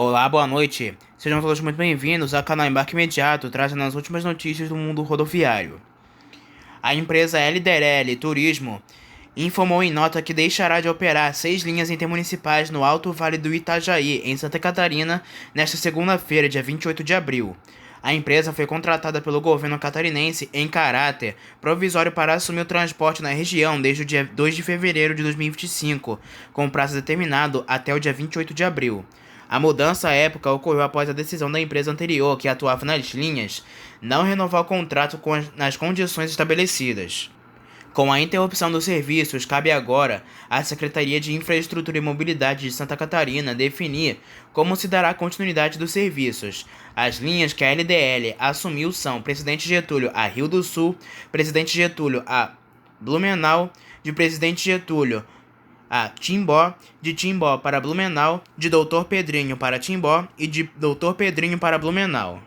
Olá, boa noite. Sejam todos muito bem-vindos ao canal Embarque Imediato, trazendo as últimas notícias do mundo rodoviário. A empresa LDRL Turismo informou em nota que deixará de operar 6 linhas intermunicipais no Alto Vale do Itajaí, em Santa Catarina, nesta segunda-feira, dia 28 de abril. A empresa foi contratada pelo governo catarinense em caráter provisório para assumir o transporte na região desde o dia 2 de fevereiro de 2025, com prazo determinado até o dia 28 de abril. A mudança à época ocorreu após a decisão da empresa anterior, que atuava nas linhas, não renovar o contrato nas condições estabelecidas. Com a interrupção dos serviços, cabe agora à Secretaria de Infraestrutura e Mobilidade de Santa Catarina definir como se dará continuidade dos serviços. As linhas que a LDL assumiu são Presidente Getúlio a Rio do Sul, Presidente Getúlio a Blumenau, de Presidente Getúlio a Timbó, de Timbó para Blumenau, de Doutor Pedrinho para Timbó e de Doutor Pedrinho para Blumenau.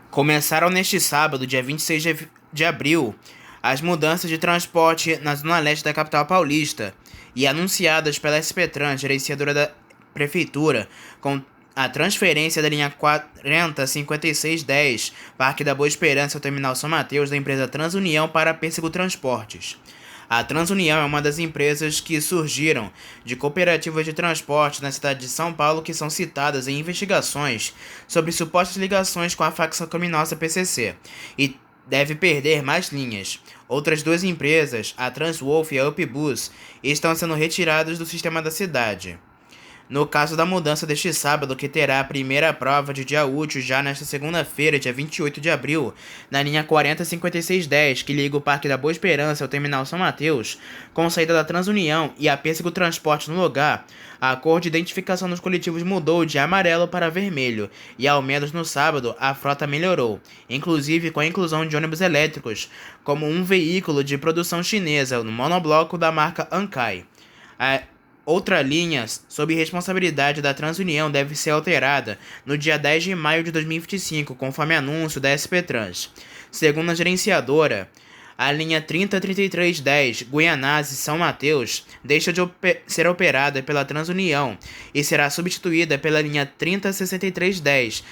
Começaram neste sábado, dia 26 de abril, as mudanças de transporte na zona leste da capital paulista e anunciadas pela SP Trans, gerenciadora da prefeitura, com a transferência da linha 405610, Parque da Boa Esperança ao Terminal São Mateus da empresa Transunião para a Pêssego Transportes. A Transunião é uma das empresas que surgiram de cooperativas de transporte na cidade de São Paulo que são citadas em investigações sobre supostas ligações com a facção criminosa PCC e deve perder mais linhas. Outras duas empresas, a Transwolf e a Upbus, estão sendo retiradas do sistema da cidade. No caso da mudança deste sábado, que terá a primeira prova de dia útil já nesta segunda-feira, dia 28 de abril, na linha 405610, que liga o Parque da Boa Esperança ao Terminal São Mateus, com saída da Transunião e a Pêssego Transporte no lugar, a cor de identificação dos coletivos mudou de amarelo para vermelho, e ao menos no sábado a frota melhorou, inclusive com a inclusão de ônibus elétricos, como um veículo de produção chinesa no monobloco da marca Ankai. Outra linha, sob responsabilidade da Transunião, deve ser alterada no dia 10 de maio de 2025, conforme anúncio da SP Trans. Segundo a gerenciadora, a linha 303310 Guianazes-São Mateus deixa de ser operada pela Transunião e será substituída pela linha 306310,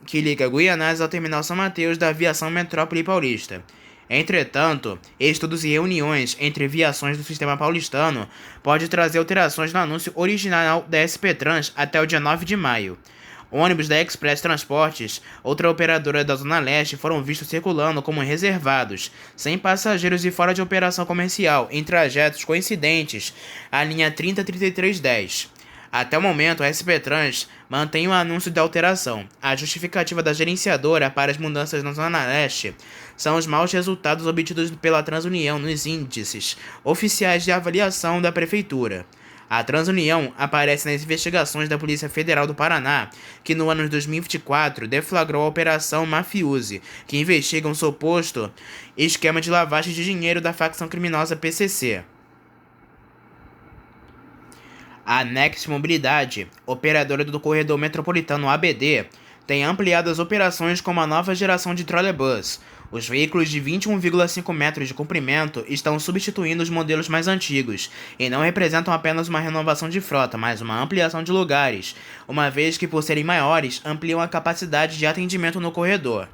que liga Guianazes ao Terminal São Mateus da Aviação Metrópole Paulista. Entretanto, estudos e reuniões entre viações do sistema paulistano pode trazer alterações no anúncio original da SP Trans até o dia 9 de maio. Ônibus da Express Transportes, outra operadora da Zona Leste, foram vistos circulando como reservados, sem passageiros e fora de operação comercial, em trajetos coincidentes à linha 303310. Até o momento, a SP Trans mantém o anúncio de alteração. A justificativa da gerenciadora para as mudanças na Zona Leste são os maus resultados obtidos pela Transunião nos índices oficiais de avaliação da Prefeitura. A Transunião aparece nas investigações da Polícia Federal do Paraná, que no ano de 2024 deflagrou a Operação Mafiuse, que investiga um suposto esquema de lavagem de dinheiro da facção criminosa PCC. A Next Mobilidade, operadora do corredor metropolitano ABD, tem ampliado as operações com uma nova geração de trolleybus. Os veículos de 21,5 metros de comprimento estão substituindo os modelos mais antigos e não representam apenas uma renovação de frota, mas uma ampliação de lugares, uma vez que, por serem maiores, ampliam a capacidade de atendimento no corredor.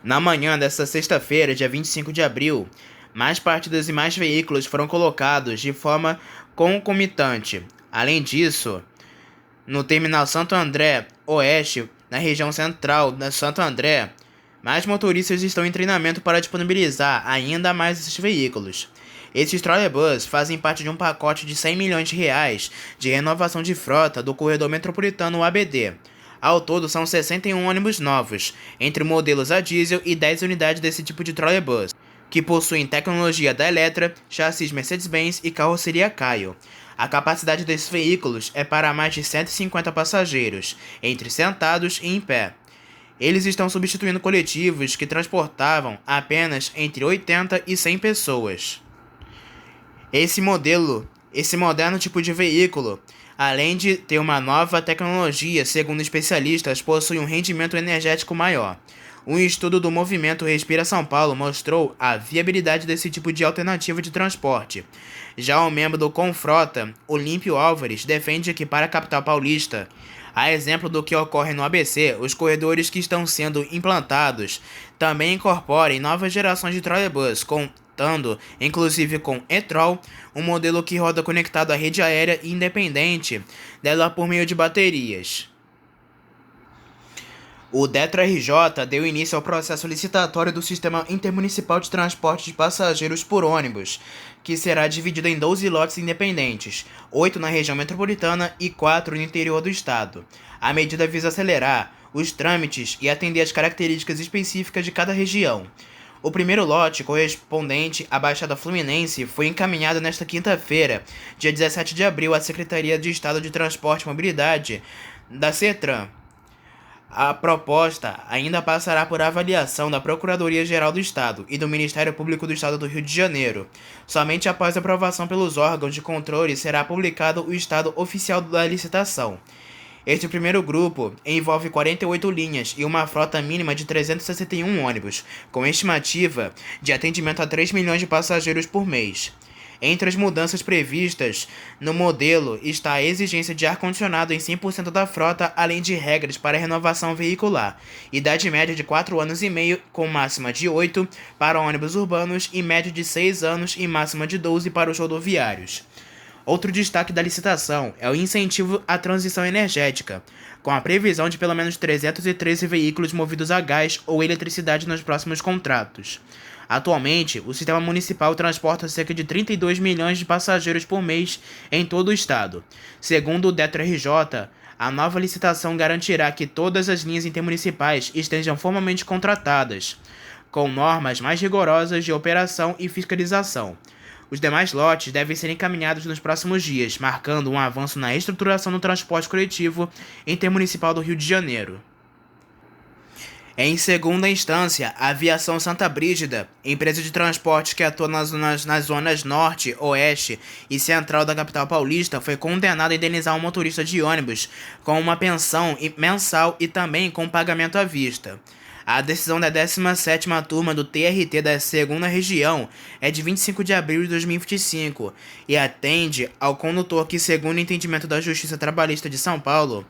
Na manhã desta sexta-feira, dia 25 de abril, mais partidas e mais veículos foram colocados de forma concomitante. Além disso, no terminal Santo André Oeste, na região central de Santo André, mais motoristas estão em treinamento para disponibilizar ainda mais esses veículos. Esses trolleybus fazem parte de um pacote de 100 milhões de reais de renovação de frota do corredor metropolitano ABD. Ao todo, são 61 ônibus novos, entre modelos a diesel e 10 unidades desse tipo de trolleybus, que possuem tecnologia da Eletra, chassis Mercedes-Benz e carroceria Caio. A capacidade desses veículos é para mais de 150 passageiros, entre sentados e em pé. Eles estão substituindo coletivos que transportavam apenas entre 80 e 100 pessoas. Esse moderno tipo de veículo, além de ter uma nova tecnologia, segundo especialistas, possui um rendimento energético maior. Um estudo do movimento Respira São Paulo mostrou a viabilidade desse tipo de alternativa de transporte. Já o membro do Confrota, Olímpio Álvares, defende que para a capital paulista, a exemplo do que ocorre no ABC, os corredores que estão sendo implantados também incorporem novas gerações de trolebus, contando inclusive com e-trol, um modelo que roda conectado à rede aérea e independente dela por meio de baterias. O DETRO-RJ deu início ao processo licitatório do Sistema Intermunicipal de Transporte de Passageiros por Ônibus, que será dividido em 12 lotes independentes, 8 na região metropolitana e 4 no interior do estado. A medida visa acelerar os trâmites e atender às características específicas de cada região. O primeiro lote, correspondente à Baixada Fluminense, foi encaminhado nesta quinta-feira, dia 17 de abril, à Secretaria de Estado de Transporte e Mobilidade da CETRAN. A proposta ainda passará por avaliação da Procuradoria-Geral do Estado e do Ministério Público do Estado do Rio de Janeiro. Somente após aprovação pelos órgãos de controle será publicado o estado oficial da licitação. Este primeiro grupo envolve 48 linhas e uma frota mínima de 361 ônibus, com estimativa de atendimento a 3 milhões de passageiros por mês. Entre as mudanças previstas no modelo está a exigência de ar-condicionado em 100% da frota, além de regras para renovação veicular, idade média de 4 anos e meio, com máxima de 8 para ônibus urbanos e média de 6 anos e máxima de 12 para os rodoviários. Outro destaque da licitação é o incentivo à transição energética, com a previsão de pelo menos 313 veículos movidos a gás ou eletricidade nos próximos contratos. Atualmente, o sistema municipal transporta cerca de 32 milhões de passageiros por mês em todo o estado. Segundo o DETRO-RJ, a nova licitação garantirá que todas as linhas intermunicipais estejam formalmente contratadas, com normas mais rigorosas de operação e fiscalização. Os demais lotes devem ser encaminhados nos próximos dias, marcando um avanço na estruturação do transporte coletivo intermunicipal do Rio de Janeiro. Em segunda instância, a Aviação Santa Brígida, empresa de transporte que atua nas zonas norte, oeste e central da capital paulista, foi condenada a indenizar um motorista de ônibus com uma pensão mensal e também com pagamento à vista. A decisão da 17ª turma do TRT da 2ª Região é de 25 de abril de 2025 e atende ao condutor que, segundo o entendimento da Justiça Trabalhista de São Paulo,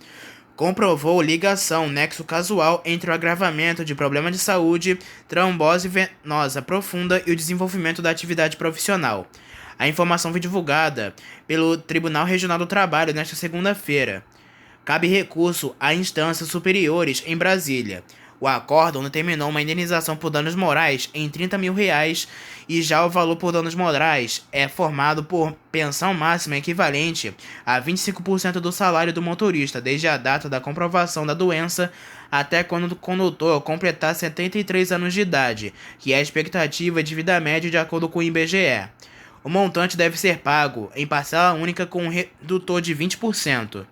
comprovou ligação nexo casual entre o agravamento de problema de saúde, trombose venosa profunda e o desenvolvimento da atividade profissional. A informação foi divulgada pelo Tribunal Regional do Trabalho nesta segunda-feira. Cabe recurso a instâncias superiores em Brasília. O acórdão determinou uma indenização por danos morais em R$30 mil e já o valor por danos morais é formado por pensão máxima equivalente a 25% do salário do motorista desde a data da comprovação da doença até quando o condutor completar 73 anos de idade, que é a expectativa de vida média de acordo com o IBGE. O montante deve ser pago em parcela única com um redutor de 20%.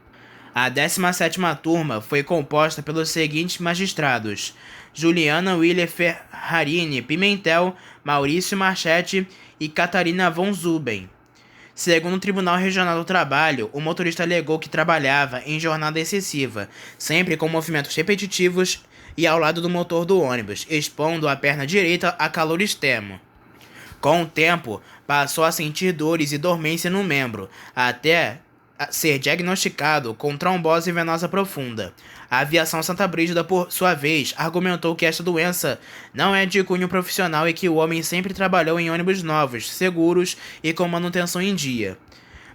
A 17ª turma foi composta pelos seguintes magistrados: Juliana Willer Ferrarini Pimentel, Maurício Marchetti e Catarina von Zuben. Segundo o Tribunal Regional do Trabalho, o motorista alegou que trabalhava em jornada excessiva, sempre com movimentos repetitivos e ao lado do motor do ônibus, expondo a perna direita a calor extremo. Com o tempo, passou a sentir dores e dormência no membro, até ser diagnosticado com trombose venosa profunda. A Aviação Santa Brígida, por sua vez, argumentou que esta doença não é de cunho profissional e que o homem sempre trabalhou em ônibus novos, seguros e com manutenção em dia.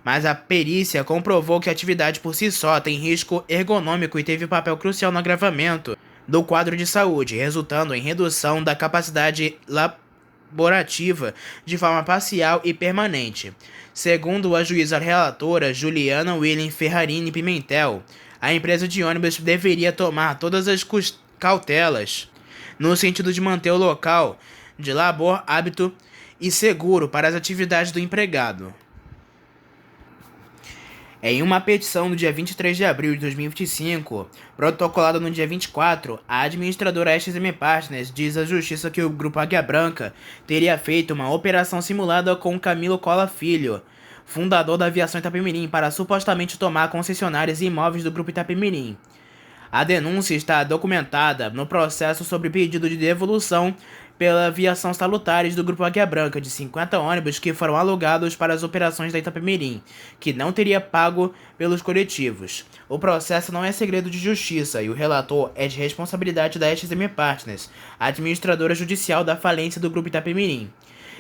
Mas a perícia comprovou que a atividade por si só tem risco ergonômico e teve papel crucial no agravamento do quadro de saúde, resultando em redução da capacidade laborativa de forma parcial e permanente. Segundo a juíza relatora Juliana William Ferrarini Pimentel, a empresa de ônibus deveria tomar todas as cautelas no sentido de manter o local de labor hábito e seguro para as atividades do empregado. Em uma petição no dia 23 de abril de 2025, protocolada no dia 24, a administradora SZM Partners diz à Justiça que o Grupo Águia Branca teria feito uma operação simulada com Camilo Cola Filho, fundador da Aviação Itapemirim, para supostamente tomar concessionárias e imóveis do Grupo Itapemirim. A denúncia está documentada no processo sobre pedido de devolução pela aviação Salutares do Grupo Águia Branca de 50 ônibus que foram alugados para as operações da Itapemirim, que não teria pago pelos coletivos. O processo não é segredo de justiça e o relator é de responsabilidade da SZM Partners, administradora judicial da falência do Grupo Itapemirim.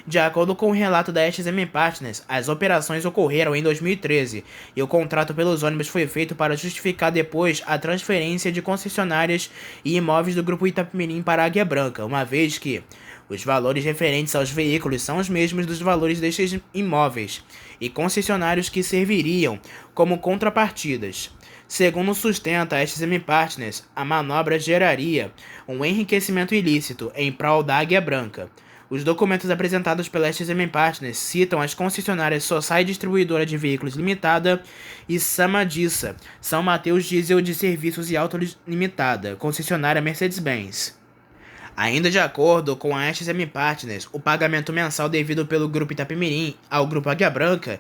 De acordo com o relato da SZM Partners, as operações ocorreram em 2013 e o contrato pelos ônibus foi feito para justificar depois a transferência de concessionárias e imóveis do Grupo Itapemirim para a Águia Branca, uma vez que os valores referentes aos veículos são os mesmos dos valores destes imóveis e concessionários que serviriam como contrapartidas. Segundo sustenta a SZM Partners, a manobra geraria um enriquecimento ilícito em prol da Águia Branca. Os documentos apresentados pela SZM Partners citam as concessionárias Sossai Distribuidora de Veículos Limitada e Samadissa, São Mateus Diesel de Serviços e Auto Limitada, concessionária Mercedes-Benz. Ainda de acordo com a SZM Partners, o pagamento mensal devido pelo Grupo Itapemirim ao Grupo Águia Branca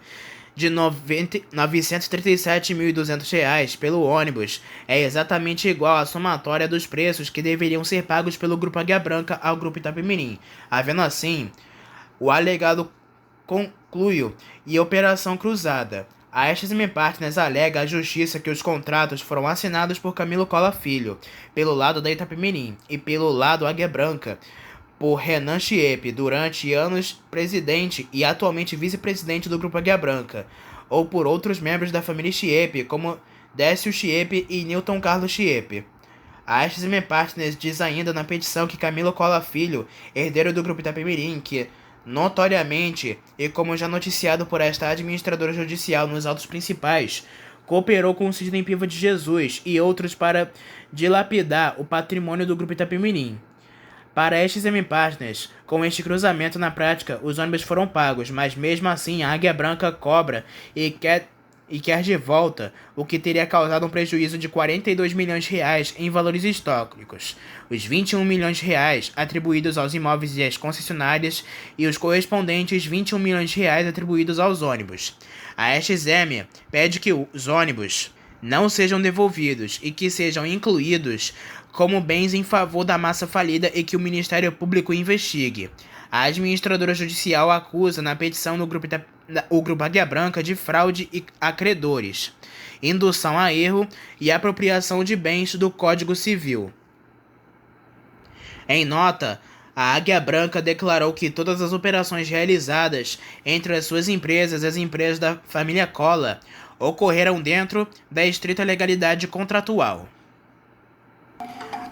de R$ 937.200 pelo ônibus é exatamente igual à somatória dos preços que deveriam ser pagos pelo Grupo Águia Branca ao Grupo Itapemirim. Havendo assim, o alegado concluiu e operação cruzada. A SZM Partners alega à justiça que os contratos foram assinados por Camilo Cola Filho, pelo lado da Itapemirim, e pelo lado Águia Branca, por Renan Chiep, durante anos presidente e atualmente vice-presidente do Grupo Águia Branca, ou por outros membros da família Chiep, como Décio Chiep e Newton Carlos Chiep. A SZM Partners diz ainda na petição que Camilo Cola Filho, herdeiro do Grupo Itapemirim, que, notoriamente, e como já noticiado por esta administradora judicial nos autos principais, cooperou com o Sidney Piva de Jesus e outros para dilapidar o patrimônio do Grupo Itapemirim. Para a SZM Partners, com este cruzamento na prática, os ônibus foram pagos, mas mesmo assim a Águia Branca cobra e quer de volta, o que teria causado um prejuízo de R$ 42 milhões em valores históricos, os R$ 21 milhões atribuídos aos imóveis e às concessionárias e os correspondentes R$ 21 milhões atribuídos aos ônibus. A SZM pede que os ônibus não sejam devolvidos e que sejam incluídos como bens em favor da massa falida e que o Ministério Público investigue. A administradora judicial acusa na petição do o Grupo Águia Branca de fraude a credores, indução a erro e apropriação de bens do Código Civil. Em nota, a Águia Branca declarou que todas as operações realizadas entre as suas empresas e as empresas da família Cola ocorreram dentro da estrita legalidade contratual.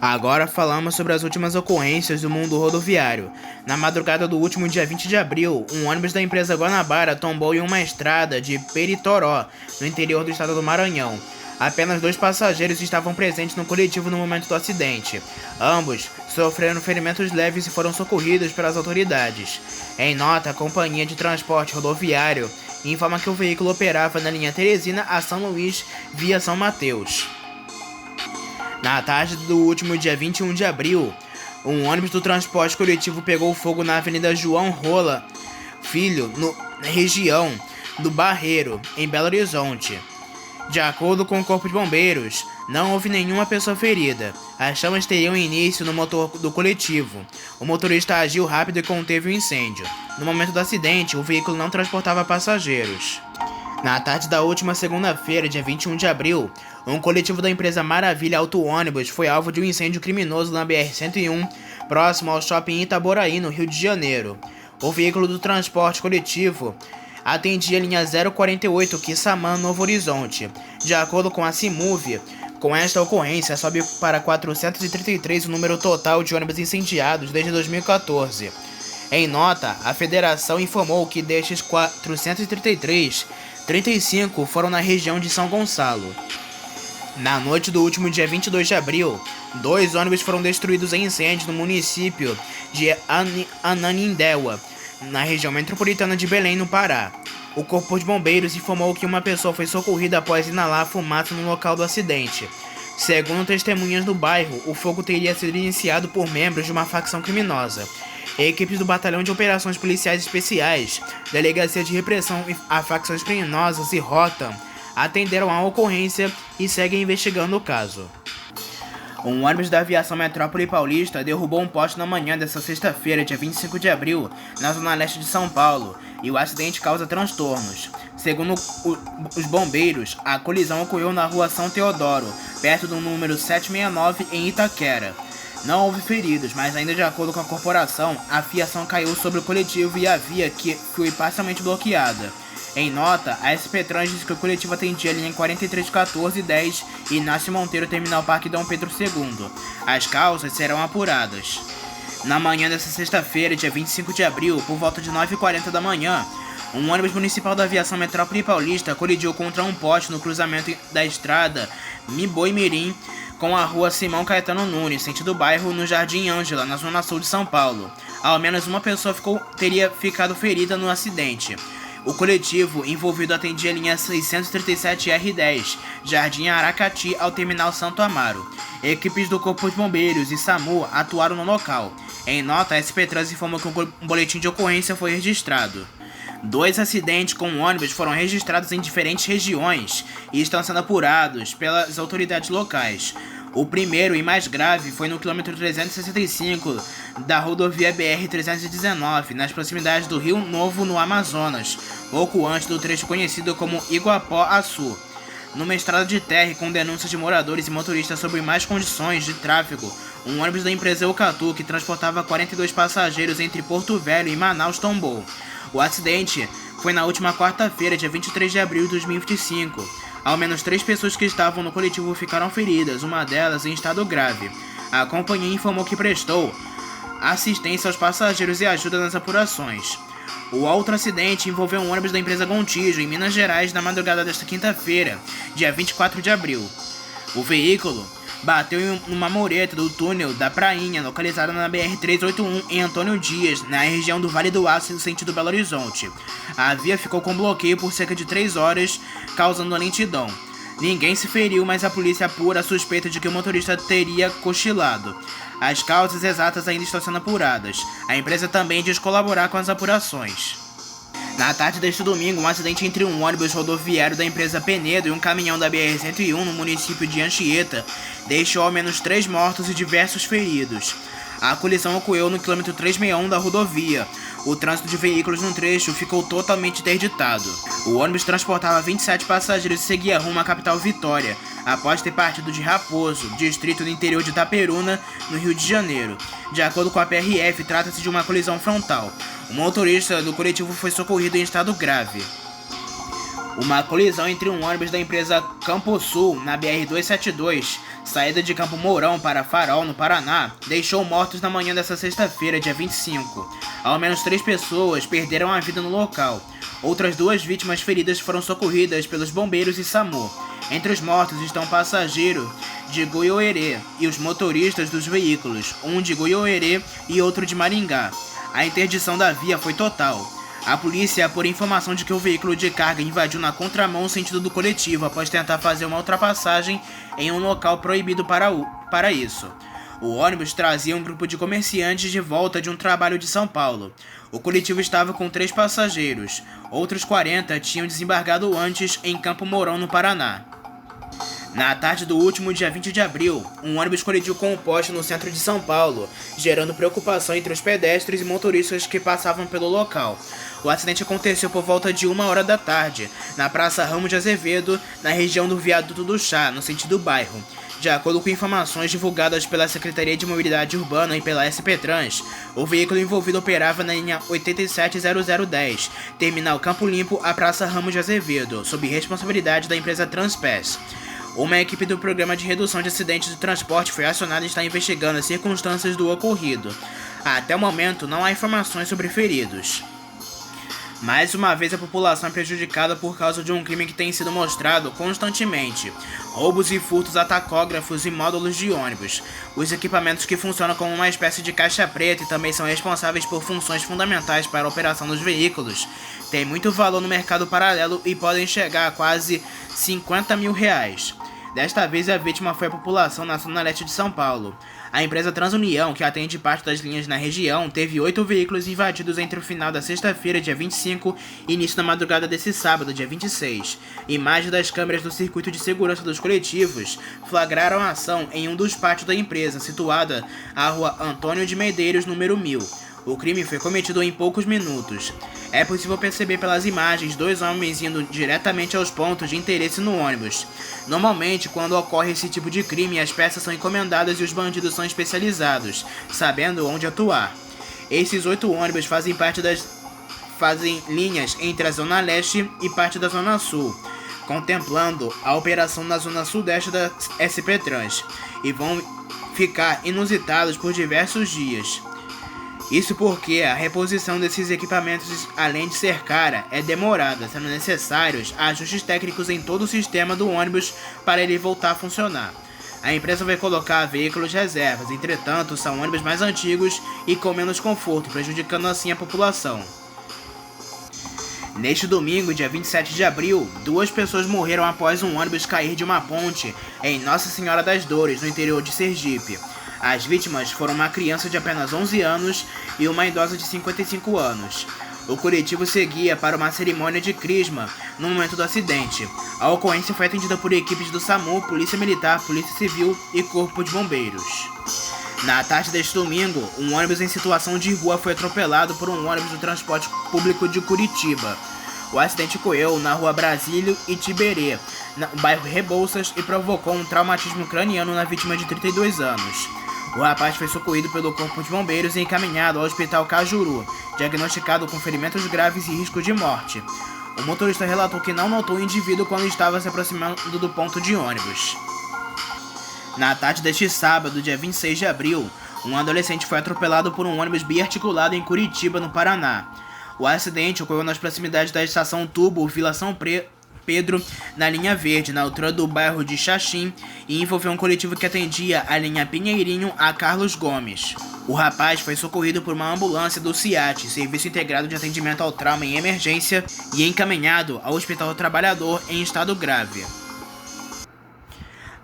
Agora falamos sobre as últimas ocorrências do mundo rodoviário. Na madrugada do último dia 20 de abril, um ônibus da empresa Guanabara tombou em uma estrada de Peritoró, no interior do estado do Maranhão. Apenas 2 passageiros estavam presentes no coletivo no momento do acidente. Ambos sofreram ferimentos leves e foram socorridos pelas autoridades. Em nota, a Companhia de Transporte Rodoviário informa que o veículo operava na linha Teresina a São Luís via São Mateus. Na tarde do último dia 21 de abril, um ônibus do transporte coletivo pegou fogo na Avenida João Rola Filho, na região do Barreiro, em Belo Horizonte. De acordo com o Corpo de Bombeiros, não houve nenhuma pessoa ferida. As chamas teriam início no motor do coletivo. O motorista agiu rápido e conteve o incêndio. No momento do acidente, o veículo não transportava passageiros. Na tarde da última segunda-feira, dia 21 de abril, um coletivo da empresa Maravilha Auto Ônibus foi alvo de um incêndio criminoso na BR-101, próximo ao shopping Itaboraí, no Rio de Janeiro. O veículo do transporte coletivo atendia a linha 048 Quissamã, Novo Horizonte. De acordo com a CIMUV, com esta ocorrência sobe para 433 o número total de ônibus incendiados desde 2014. Em nota, a federação informou que destes 433, 35 foram na região de São Gonçalo. Na noite do último dia 22 de abril, 2 ônibus foram destruídos em incêndio no município de Ananindeua, na região metropolitana de Belém, no Pará. O Corpo de Bombeiros informou que uma pessoa foi socorrida após inalar fumaça no local do acidente. Segundo testemunhas do bairro, o fogo teria sido iniciado por membros de uma facção criminosa. Equipes do Batalhão de Operações Policiais Especiais, Delegacia de Repressão a Facções Criminosas e Rota atenderam à ocorrência e seguem investigando o caso. Um ônibus da Aviação Metrópole Paulista derrubou um poste na manhã desta sexta-feira, dia 25 de abril, na zona leste de São Paulo, e o acidente causa transtornos. Segundo os bombeiros, a colisão ocorreu na rua São Teodoro, perto do número 769, em Itaquera. Não houve feridos, mas ainda de acordo com a corporação, a fiação caiu sobre o coletivo e a via que foi parcialmente bloqueada. Em nota, a SP Trans disse que o coletivo atendia a linha 4314 e 10 e Inácio Monteiro Terminal Parque Dom Pedro II. As causas serão apuradas. Na manhã desta sexta-feira, dia 25 de abril, por volta de 9h40 da manhã, um ônibus municipal da Aviação Metrópole Paulista colidiu contra um poste no cruzamento da estrada Boi-Mirim com a rua Simão Caetano Nunes, sentido bairro, no Jardim Ângela, na zona sul de São Paulo. Ao menos uma pessoa teria ficado ferida no acidente. O coletivo envolvido atendia a linha 637R10, Jardim Aracati, ao terminal Santo Amaro. Equipes do Corpo de Bombeiros e SAMU atuaram no local. Em nota, a SP Trans informou que um boletim de ocorrência foi registrado. 2 acidentes com ônibus foram registrados em diferentes regiões e estão sendo apurados pelas autoridades locais. O primeiro e mais grave foi no quilômetro 365 da rodovia BR-319, nas proximidades do Rio Novo, no Amazonas, pouco antes do trecho conhecido como Iguapó-Açu. Numa estrada de terra com denúncias de moradores e motoristas sobre más condições de tráfego, um ônibus da empresa Eucatu, que transportava 42 passageiros entre Porto Velho e Manaus, tombou. O acidente foi na última quarta-feira, dia 23 de abril de 2025. Ao menos 3 pessoas que estavam no coletivo ficaram feridas, uma delas em estado grave. A companhia informou que prestou assistência aos passageiros e ajuda nas apurações. O outro acidente envolveu um ônibus da empresa Gontijo, em Minas Gerais, na madrugada desta quinta-feira, dia 24 de abril. O veículo bateu em uma mureta do túnel da Prainha, localizada na BR-381 em Antônio Dias, na região do Vale do Aço, no sentido Belo Horizonte. A via ficou com bloqueio por cerca de 3 horas, causando lentidão. Ninguém se feriu, mas a polícia apura a suspeita de que o motorista teria cochilado. As causas exatas ainda estão sendo apuradas. A empresa também diz colaborar com as apurações. Na tarde deste domingo, um acidente entre um ônibus rodoviário da empresa Penedo e um caminhão da BR-101 no município de Anchieta deixou ao menos 3 mortos e diversos feridos. A colisão ocorreu no quilômetro 361 da rodovia. O trânsito de veículos no trecho ficou totalmente interditado. O ônibus transportava 27 passageiros e seguia rumo à capital Vitória, após ter partido de Raposo, distrito do interior de Itaperuna, no Rio de Janeiro. De acordo com a PRF, trata-se de uma colisão frontal. O motorista do coletivo foi socorrido em estado grave. Uma colisão entre um ônibus da empresa Campo Sul, na BR-272, saída de Campo Mourão para Farol, no Paraná, deixou mortos na manhã desta sexta-feira, dia 25. Ao menos 3 pessoas perderam a vida no local. Outras 2 vítimas feridas foram socorridas pelos bombeiros e SAMU. Entre os mortos estão um passageiro de Goiôerê e os motoristas dos veículos, um de Goiôerê e outro de Maringá. A interdição da via foi total. A polícia apura informação de que o veículo de carga invadiu na contramão o sentido do coletivo após tentar fazer uma ultrapassagem em um local proibido para isso. O ônibus trazia um grupo de comerciantes de volta de um trabalho de São Paulo. O coletivo estava com 3 passageiros. Outros 40 tinham desembarcado antes em Campo Mourão, no Paraná. Na tarde do último dia 20 de abril, um ônibus colidiu com um poste no centro de São Paulo, gerando preocupação entre os pedestres e motoristas que passavam pelo local. O acidente aconteceu por volta de 1h da tarde, na Praça Ramos de Azevedo, na região do Viaduto do Chá, no sentido bairro. De acordo com informações divulgadas pela Secretaria de Mobilidade Urbana e pela SP Trans, o veículo envolvido operava na linha 870010, terminal Campo Limpo à Praça Ramos de Azevedo, sob responsabilidade da empresa Transpass. Uma equipe do Programa de Redução de Acidentes de Transporte foi acionada e está investigando as circunstâncias do ocorrido. Até o momento, não há informações sobre feridos. Mais uma vez, a população é prejudicada por causa de um crime que tem sido mostrado constantemente: roubos e furtos a tacógrafos e módulos de ônibus. Os equipamentos, que funcionam como uma espécie de caixa preta e também são responsáveis por funções fundamentais para a operação dos veículos, têm muito valor no mercado paralelo e podem chegar a quase 50 mil reais. Desta vez, a vítima foi a população na zona leste de São Paulo. A empresa Transunião, que atende parte das linhas na região, teve 8 veículos invadidos entre o final da sexta-feira, dia 25, e início da madrugada desse sábado, dia 26. Imagens das câmeras do circuito de segurança dos coletivos flagraram a ação em um dos pátios da empresa, situada à rua Antônio de Medeiros, número 1000. O crime foi cometido em poucos minutos. É possível perceber pelas imagens 2 homens indo diretamente aos pontos de interesse no ônibus. Normalmente, quando ocorre esse tipo de crime, as peças são encomendadas e os bandidos são especializados, sabendo onde atuar. Esses 8 ônibus fazem linhas entre a Zona Leste e parte da Zona Sul, contemplando a operação na Zona Sudeste da SP Trans, e vão ficar inusitados por diversos dias. Isso porque a reposição desses equipamentos, além de ser cara, é demorada, sendo necessários ajustes técnicos em todo o sistema do ônibus para ele voltar a funcionar. A empresa vai colocar veículos reservas, entretanto, são ônibus mais antigos e com menos conforto, prejudicando assim a população. Neste domingo, dia 27 de abril, 2 pessoas morreram após um ônibus cair de uma ponte em Nossa Senhora das Dores, no interior de Sergipe. As vítimas foram uma criança de apenas 11 anos e uma idosa de 55 anos. O coletivo seguia para uma cerimônia de crisma no momento do acidente. A ocorrência foi atendida por equipes do SAMU, Polícia Militar, Polícia Civil e Corpo de Bombeiros. Na tarde deste domingo, um ônibus em situação de rua foi atropelado por um ônibus do transporte público de Curitiba. O acidente ocorreu na rua Brasílio e Tiberê, no bairro Rebouças, e provocou um traumatismo craniano na vítima de 32 anos. O rapaz foi socorrido pelo Corpo de Bombeiros e encaminhado ao Hospital Cajuru, diagnosticado com ferimentos graves e risco de morte. O motorista relatou que não notou o indivíduo quando estava se aproximando do ponto de ônibus. Na tarde deste sábado, dia 26 de abril, um adolescente foi atropelado por um ônibus biarticulado em Curitiba, no Paraná. O acidente ocorreu nas proximidades da estação Tubo, Vila São Pedro, na linha verde, na altura do bairro de Xaxim, e envolveu um coletivo que atendia a linha Pinheirinho a Carlos Gomes. O rapaz foi socorrido por uma ambulância do CIAT, Serviço Integrado de Atendimento ao Trauma em Emergência, e encaminhado ao Hospital Trabalhador em estado grave.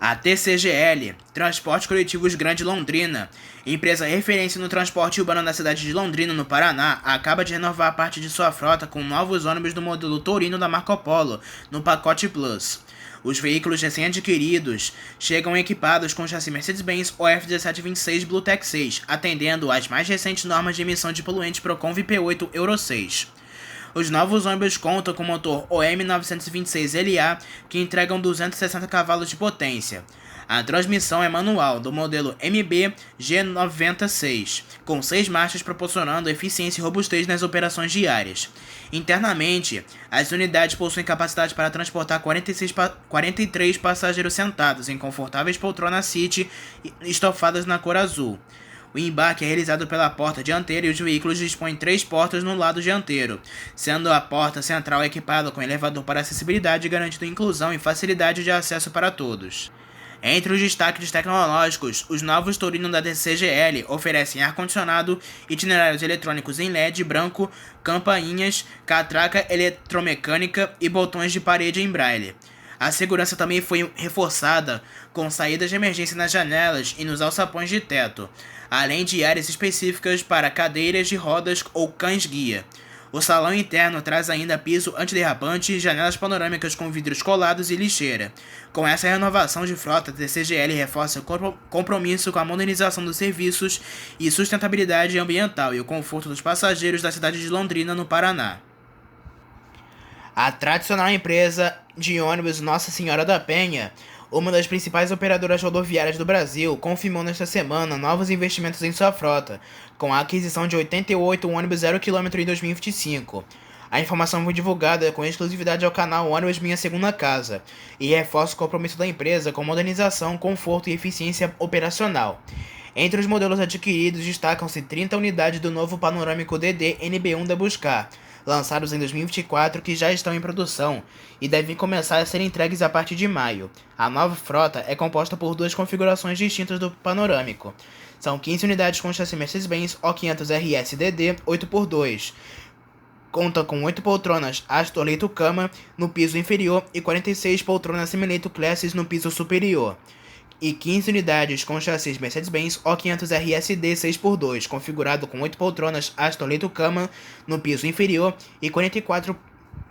A TCGL, Transportes Coletivos Grande Londrina, empresa referência no transporte urbano da cidade de Londrina, no Paraná, acaba de renovar parte de sua frota com novos ônibus do modelo Torino da Marco Polo, no pacote Plus. Os veículos recém-adquiridos chegam equipados com chassi Mercedes-Benz OF1726 Bluetech 6, atendendo às mais recentes normas de emissão de poluentes Procon VIP8 Euro 6. Os novos ônibus contam com motor OM926LA, que entregam 260 cavalos de potência. A transmissão é manual, do modelo MB G96, com 6 marchas, proporcionando eficiência e robustez nas operações diárias. Internamente, as unidades possuem capacidade para transportar 43 passageiros sentados em confortáveis poltronas City estofadas na cor azul. O embarque é realizado pela porta dianteira e os veículos dispõem 3 portas no lado dianteiro, sendo a porta central equipada com elevador para acessibilidade, garantindo inclusão e facilidade de acesso para todos. Entre os destaques tecnológicos, os novos Torino da TCGL oferecem ar-condicionado, itinerários eletrônicos em LED branco, campainhas, catraca eletromecânica e botões de parede em braille. A segurança também foi reforçada com saídas de emergência nas janelas e nos alçapões de teto, além de áreas específicas para cadeiras de rodas ou cães-guia. O salão interno traz ainda piso antiderrapante, janelas panorâmicas com vidros colados e lixeira. Com essa renovação de frota, a TCGL reforça o compromisso com a modernização dos serviços e sustentabilidade ambiental e o conforto dos passageiros da cidade de Londrina, no Paraná. A tradicional empresa de ônibus Nossa Senhora da Penha, uma das principais operadoras rodoviárias do Brasil, confirmou nesta semana novos investimentos em sua frota, com a aquisição de 88 ônibus 0 km em 2025. A informação foi divulgada com exclusividade ao canal Ônibus Minha Segunda Casa e reforça o compromisso da empresa com modernização, conforto e eficiência operacional. Entre os modelos adquiridos destacam-se 30 unidades do novo panorâmico DD NB1 da Buscar, lançados em 2024, que já estão em produção e devem começar a ser entregues a partir de maio. A nova frota é composta por 2 configurações distintas do panorâmico. São 15 unidades com chassi Mercedes-Benz O500RS DD 8x2. Conta com 8 poltronas Astor Leito-Cama no piso inferior e 46 poltronas Semileito Classes no piso superior. e 15 unidades com chassis Mercedes-Benz O500 RSD 6x2, configurado com 8 poltronas Aston leito-cama no piso inferior e 44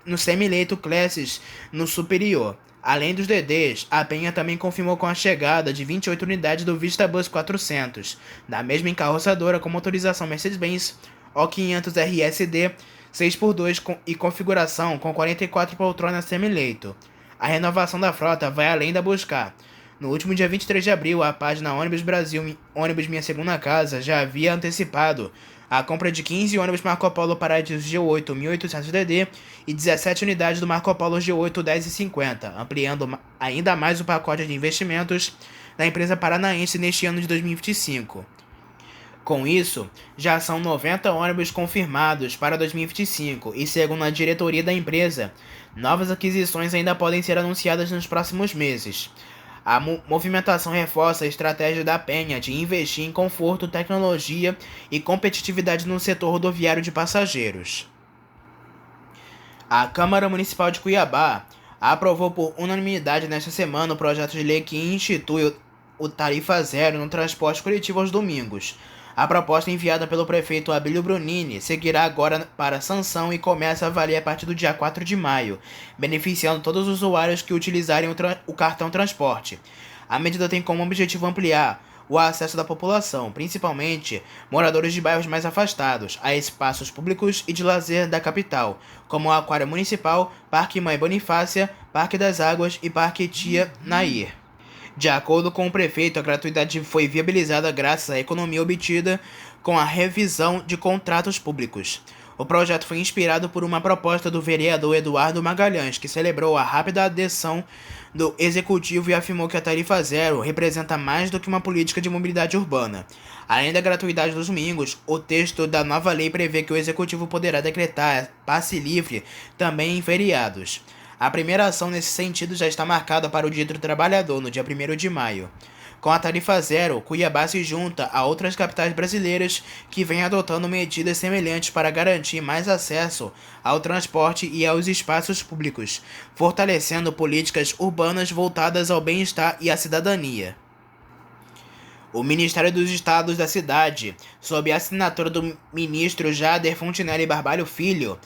no semi-leito Classes no superior. Além dos DDs, a Penha também confirmou com a chegada de 28 unidades do VistaBus 400, da mesma encarroçadora com motorização Mercedes-Benz O500 RSD 6x2 e configuração com 44 poltronas semi-leito. A renovação da frota vai além da Buscar. No último dia 23 de abril, a página Ônibus Brasil Ônibus Minha Segunda Casa já havia antecipado a compra de 15 ônibus Marco Polo Paradiso G8 1800DD e 17 unidades do Marco Polo G8 1050, ampliando ainda mais o pacote de investimentos da empresa paranaense neste ano de 2025. Com isso, já são 90 ônibus confirmados para 2025 e, segundo a diretoria da empresa, novas aquisições ainda podem ser anunciadas nos próximos meses. A movimentação reforça a estratégia da Penha de investir em conforto, tecnologia e competitividade no setor rodoviário de passageiros. A Câmara Municipal de Cuiabá aprovou por unanimidade nesta semana o projeto de lei que institui o tarifa zero no transporte coletivo aos domingos. A proposta enviada pelo prefeito Abílio Brunini seguirá agora para sanção e começa a valer a partir do dia 4 de maio, beneficiando todos os usuários que utilizarem o cartão transporte. A medida tem como objetivo ampliar o acesso da população, principalmente moradores de bairros mais afastados, a espaços públicos e de lazer da capital, como o Aquário Municipal, Parque Mãe Bonifácia, Parque das Águas e Parque Tia Nair. De acordo com o prefeito, a gratuidade foi viabilizada graças à economia obtida com a revisão de contratos públicos. O projeto foi inspirado por uma proposta do vereador Eduardo Magalhães, que celebrou a rápida adesão do executivo e afirmou que a tarifa zero representa mais do que uma política de mobilidade urbana. Além da gratuidade dos domingos, o texto da nova lei prevê que o executivo poderá decretar passe livre também em feriados. A primeira ação nesse sentido já está marcada para o Dia do Trabalhador, no dia 1º de maio. Com a tarifa zero, Cuiabá se junta a outras capitais brasileiras que vêm adotando medidas semelhantes para garantir mais acesso ao transporte e aos espaços públicos, fortalecendo políticas urbanas voltadas ao bem-estar e à cidadania. O Ministério dos Estados da Cidade, sob a assinatura do ministro Jader Fontinelli Barbalho Filho,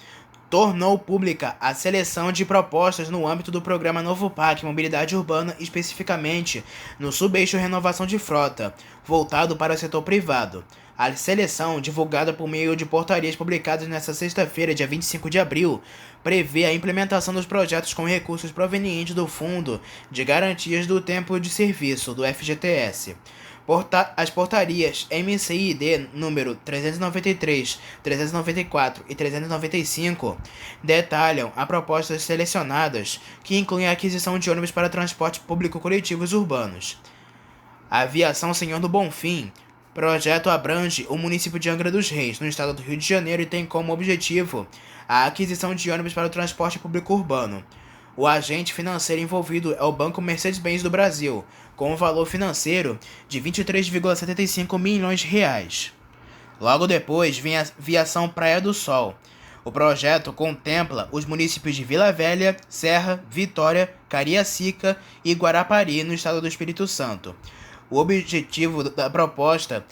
tornou pública a seleção de propostas no âmbito do programa Novo PAC Mobilidade Urbana, especificamente no subeixo Renovação de Frota, voltado para o setor privado. A seleção, divulgada por meio de portarias publicadas nesta sexta-feira, dia 25 de abril, prevê a implementação dos projetos com recursos provenientes do Fundo de Garantias do Tempo de Serviço, do FGTS. As portarias MCID número 393, 394 e 395 detalham as propostas selecionadas, que incluem a aquisição de ônibus para transporte público coletivos urbanos. A Aviação Senhor do Bonfim. Projeto abrange o município de Angra dos Reis, no estado do Rio de Janeiro, e tem como objetivo a aquisição de ônibus para o transporte público urbano. O agente financeiro envolvido é o Banco Mercedes-Benz do Brasil, com um valor financeiro de 23,75 milhões de reais. Logo depois vem a Viação Praia do Sol. O projeto contempla os municípios de Vila Velha, Serra, Vitória, Cariacica e Guarapari, no estado do Espírito Santo. O objetivo da proposta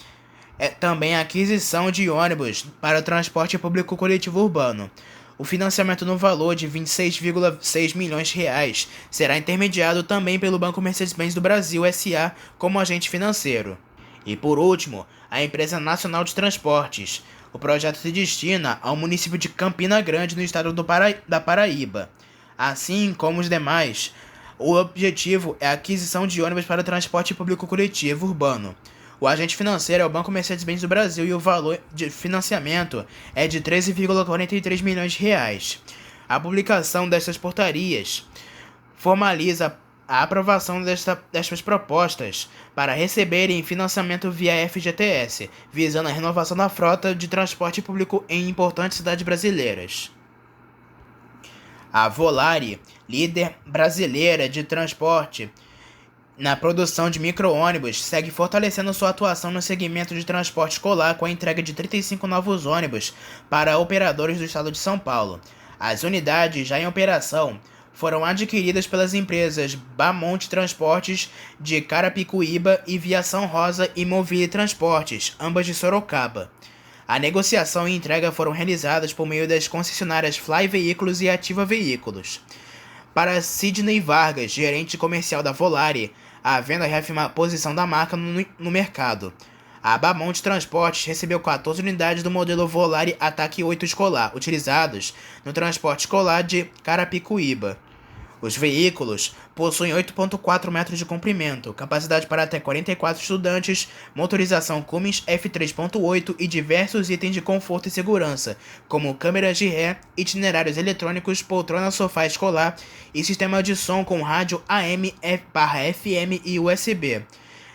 é também a aquisição de ônibus para o transporte público coletivo urbano. O financiamento no valor de 26,6 milhões de reais será intermediado também pelo Banco Mercedes-Benz do Brasil S.A. como agente financeiro. E por último, a Empresa Nacional de Transportes. O projeto se destina ao município de Campina Grande, no estado da Paraíba. Assim como os demais, o objetivo é a aquisição de ônibus para o transporte público coletivo urbano. O agente financeiro é o Banco Mercedes-Benz do Brasil e o valor de financiamento é de 13,43 milhões de reais. A publicação destas portarias formaliza a aprovação destas propostas para receberem financiamento via FGTS, visando a renovação da frota de transporte público em importantes cidades brasileiras. A Volare, líder brasileira de transporte na produção de micro-ônibus, segue fortalecendo sua atuação no segmento de transporte escolar com a entrega de 35 novos ônibus para operadores do estado de São Paulo. As unidades já em operação foram adquiridas pelas empresas Bamonte Transportes de Carapicuíba e Viação Rosa e Movile Transportes, ambas de Sorocaba. A negociação e entrega foram realizadas por meio das concessionárias Fly Veículos e Ativa Veículos. Para Sidney Vargas, gerente comercial da Volare, a venda reafirma a posição da marca no mercado. A Bamonte Transportes recebeu 14 unidades do modelo Volare Ataque 8 escolar, utilizados no transporte escolar de Carapicuíba. Os veículos possuem 8,4 metros de comprimento, capacidade para até 44 estudantes, motorização Cummins F3.8 e diversos itens de conforto e segurança, como câmeras de ré, itinerários eletrônicos, poltrona sofá escolar e sistema de som com rádio AM/FM e USB.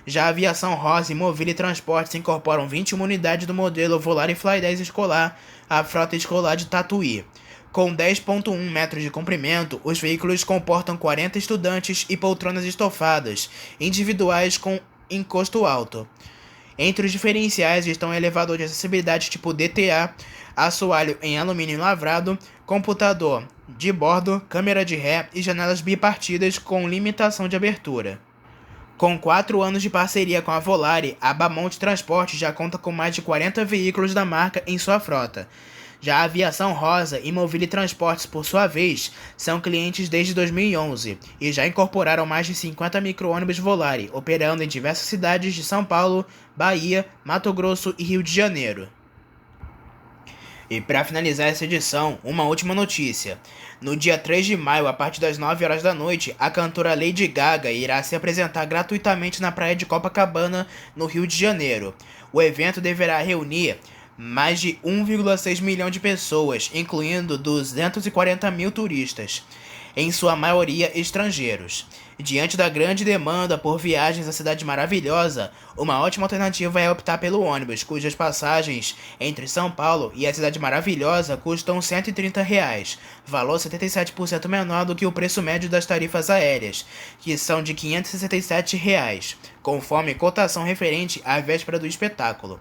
Já a Aviação Rosa e Movile Transportes incorporam 21 unidades do modelo Volare Fly 10 escolar, à frota escolar de Tatuí. Com 10,1 metros de comprimento, os veículos comportam 40 estudantes e poltronas estofadas, individuais com encosto alto. Entre os diferenciais estão elevador de acessibilidade tipo DTA, assoalho em alumínio lavrado, computador de bordo, câmera de ré e janelas bipartidas com limitação de abertura. Com 4 anos de parceria com a Volare, a Bamonte Transportes já conta com mais de 40 veículos da marca em sua frota. Já a Aviação Rosa e Movile Transportes, por sua vez, são clientes desde 2011 e já incorporaram mais de 50 micro-ônibus Volare, operando em diversas cidades de São Paulo, Bahia, Mato Grosso e Rio de Janeiro. E para finalizar essa edição, uma última notícia. No dia 3 de maio, a partir das 9 horas da noite, a cantora Lady Gaga irá se apresentar gratuitamente na praia de Copacabana, no Rio de Janeiro. O evento deverá reunir mais de 1,6 milhão de pessoas, incluindo 240 mil turistas, em sua maioria estrangeiros. Diante da grande demanda por viagens à Cidade Maravilhosa, uma ótima alternativa é optar pelo ônibus, cujas passagens entre São Paulo e a Cidade Maravilhosa custam R$ 130, valor 77% menor do que o preço médio das tarifas aéreas, que são de R$ 567, conforme cotação referente à véspera do espetáculo.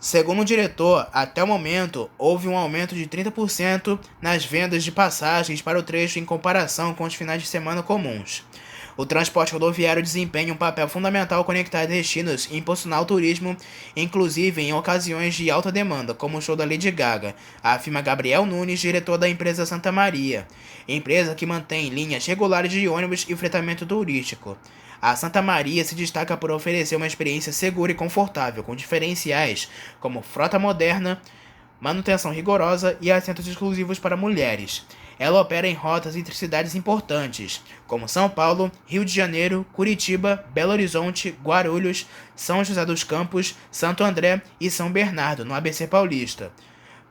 Segundo o diretor, até o momento, houve um aumento de 30% nas vendas de passagens para o trecho em comparação com os finais de semana comuns. O transporte rodoviário desempenha um papel fundamental conectar destinos e impulsionar o turismo, inclusive em ocasiões de alta demanda, como o show da Lady Gaga, afirma Gabriel Nunes, diretor da empresa Santa Maria, empresa que mantém linhas regulares de ônibus e fretamento turístico. A Santa Maria se destaca por oferecer uma experiência segura e confortável, com diferenciais como frota moderna, manutenção rigorosa e assentos exclusivos para mulheres. Ela opera em rotas entre cidades importantes, como São Paulo, Rio de Janeiro, Curitiba, Belo Horizonte, Guarulhos, São José dos Campos, Santo André e São Bernardo, no ABC Paulista.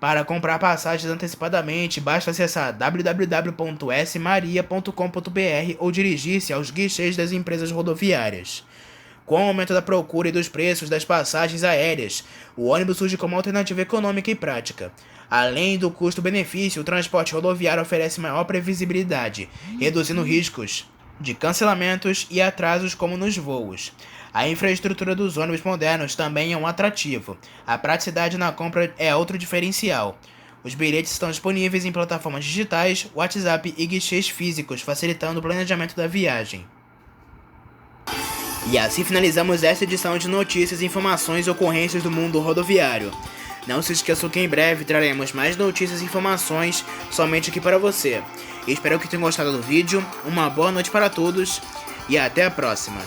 Para comprar passagens antecipadamente, basta acessar www.smaria.com.br ou dirigir-se aos guichês das empresas rodoviárias. Com o aumento da procura e dos preços das passagens aéreas, o ônibus surge como alternativa econômica e prática. Além do custo-benefício, o transporte rodoviário oferece maior previsibilidade, reduzindo riscos de cancelamentos e atrasos como nos voos. A infraestrutura dos ônibus modernos também é um atrativo. A praticidade na compra é outro diferencial. Os bilhetes estão disponíveis em plataformas digitais, WhatsApp e guichês físicos, facilitando o planejamento da viagem. E assim finalizamos esta edição de notícias, informações e ocorrências do mundo rodoviário. Não se esqueçam que em breve traremos mais notícias e informações somente aqui para você. Espero que tenham gostado do vídeo, uma boa noite para todos e até a próxima.